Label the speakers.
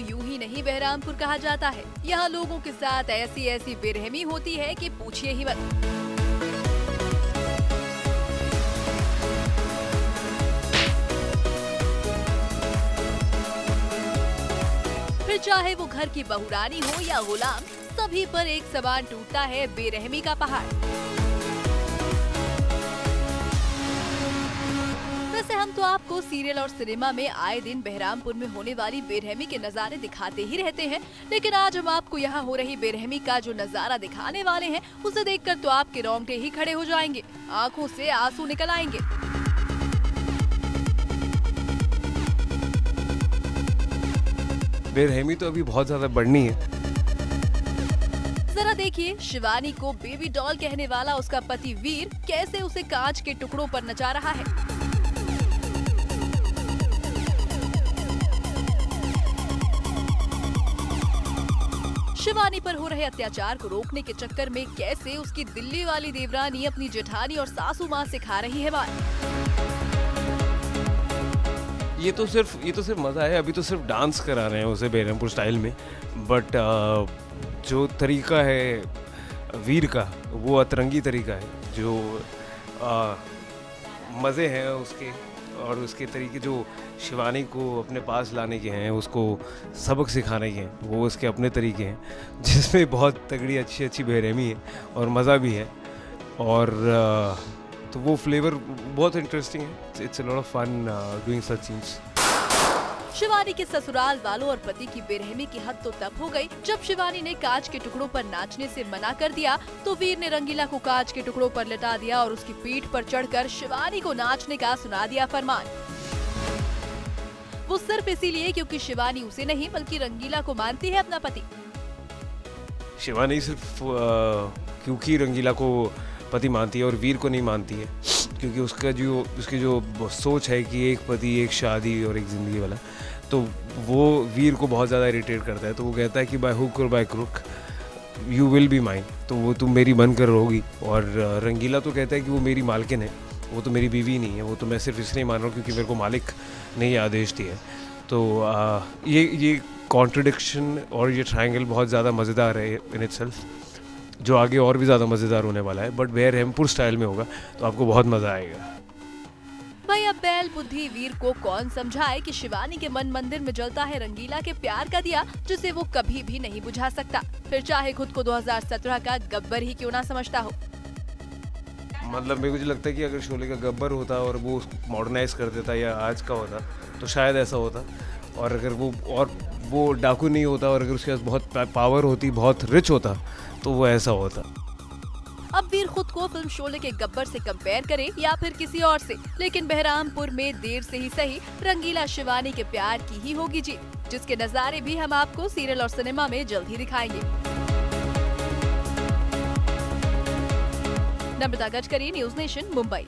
Speaker 1: यूं ही नहीं बहरामपुर कहा जाता है। यहाँ लोगों के साथ ऐसी ऐसी बेरहमी होती है कि पूछिए ही मत। फिर चाहे वो घर की बहुरानी हो या गुलाम, सभी पर एक समान टूटता है बेरहमी का पहाड़। वैसे हम तो आपको सीरियल और सिनेमा में आए दिन बहरामपुर में होने वाली बेरहमी के नजारे दिखाते ही रहते हैं, लेकिन आज हम आपको यहाँ हो रही बेरहमी का जो नजारा दिखाने वाले हैं, उसे देखकर तो आपके रोंगटे ही खड़े हो जाएंगे, आंखों से आंसू निकल आएंगे।
Speaker 2: बेरहमी तो अभी बहुत ज्यादा बढ़नी है।
Speaker 1: जरा देखिए, शिवानी को बेबी डॉल कहने वाला उसका पति वीर कैसे उसे कांच के टुकड़ों पर नचा रहा है। शिवानी पर हो रहे अत्याचार को रोकने के चक्कर में कैसे उसकी दिल्ली वाली देवरानी अपनी जेठानी और सासू माँ से खा रही है मार।
Speaker 2: ये तो सिर्फ मजा है। अभी तो सिर्फ डांस करा रहे हैं उसे बहरमपुर स्टाइल में, बट जो तरीका है वीर का वो अतरंगी तरीका है। जो मज़े हैं उसके और उसके तरीके जो शिवानी को अपने पास लाने के हैं, उसको सबक सिखाने के हैं, वो उसके अपने तरीके हैं जिसमें बहुत तगड़ी अच्छी बेरहमी है और मज़ा भी है। और तो वो फ्लेवर बहुत इंटरेस्टिंग है। It's a lot of fun doing such scenes.
Speaker 1: Shivani के ससुराल वालों और पति की बेरहमी की हद तो तब हो गई जब शिवानी ने कांच के टुकड़ों पर नाचने से मना कर दिया, तो वीर ने रंगीला को कांच के टुकड़ों पर लेटा दिया और उसकी पीठ पर चढ़कर शिवानी को नाचने का सुना दिया फरमान। वो सिर्फ इसीलिए क्योंकि शिवानी उसे नहीं बल्कि रंगीला को मानती है अपना पति।
Speaker 2: शिवानी सिर्फ क्योंकि रंगीला को पति मानती है और वीर को नहीं मानती है, क्योंकि उसकी जो सोच है कि एक पति एक शादी और एक ज़िंदगी वाला, तो वो वीर को बहुत ज़्यादा इरिटेट करता है। तो वो कहता है कि by hook or by crook you will be mine, तो वो तुम मेरी बनकर रहोगी। और रंगीला तो कहता है कि वो मेरी मालकिन है, वो तो मेरी बीवी नहीं है, वो तो मैं सिर्फ इसलिए मान रहा हूँ क्योंकि मेरे को मालिक ने ये आदेश दिया है। तो ये कॉन्ट्रडिक्शन और ये ट्रायंगल बहुत ज़्यादा मज़ेदार है इन इटसेल्फ, जो आगे और भी ज़्यादा मज़ेदार होने वाला है। बट बहरमपुर स्टाइल में होगा तो आपको बहुत मज़ा आएगा।
Speaker 1: भाई अब बैल बुद्धि वीर को कौन समझाए कि शिवानी के मन मंदिर में जलता है रंगीला के प्यार का दिया, जिसे वो कभी भी नहीं बुझा सकता, फिर चाहे खुद को 2017 का गब्बर ही क्यों ना समझता हो।
Speaker 2: मतलब मेरे को लगता है कि अगर शोले का गब्बर होता और वो मॉडर्नाइज कर देता या आज का होता तो शायद ऐसा होता। और अगर वो डाकू नहीं होता और अगर उसके पास बहुत पावर होती, बहुत रिच होता, तो वो ऐसा होता।
Speaker 1: अब वीर खुद को फिल्म शोले के गब्बर से कंपेयर करे या फिर किसी और से, लेकिन बहरामपुर में देर से ही सही रंगीला शिवानी के प्यार की ही होगी जीत, जिसके नजारे भी हम आपको सीरियल और सिनेमा में जल्द ही दिखाएंगे। नम्रता गडकरी, न्यूज़ नेशन, मुंबई।